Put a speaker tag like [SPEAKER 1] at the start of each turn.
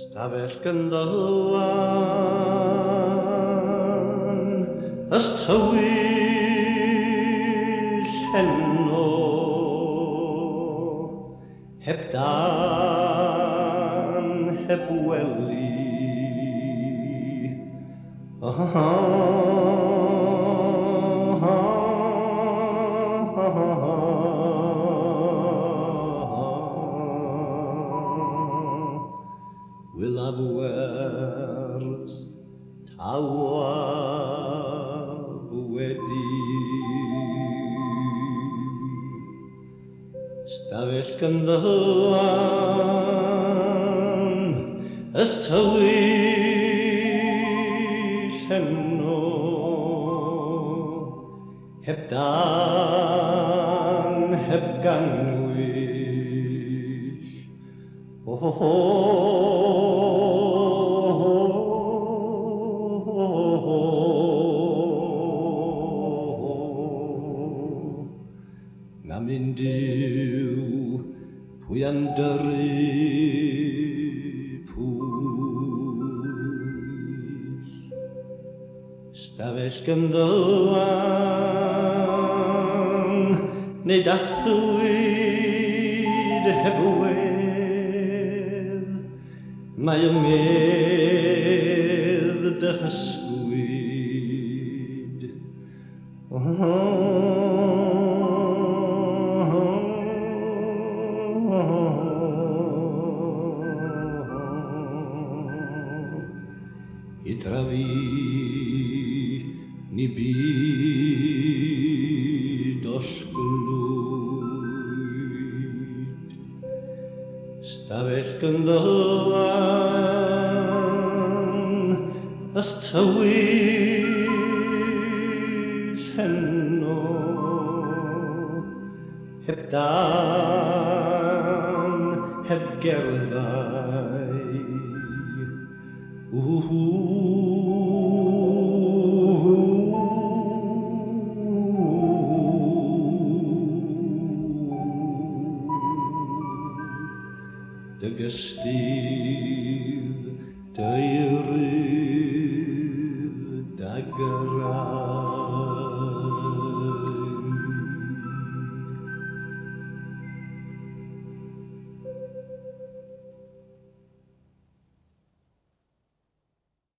[SPEAKER 1] Stafell gynddoan ys tywyll heno heb dan heb weli Will have wers tawab wedi Stafell gynddoan ys tywyll heno heb dan heb ganwyll Na mynd yw pwy am dyrru pwy Stafell gynddoan neu dathwyd heb wedd Mae y medd dy hysgwyd Hydra fi ni byd osglwyd Stafell gynddoan ys tywyll heno heb dan heb gerddau Dy gystydd dy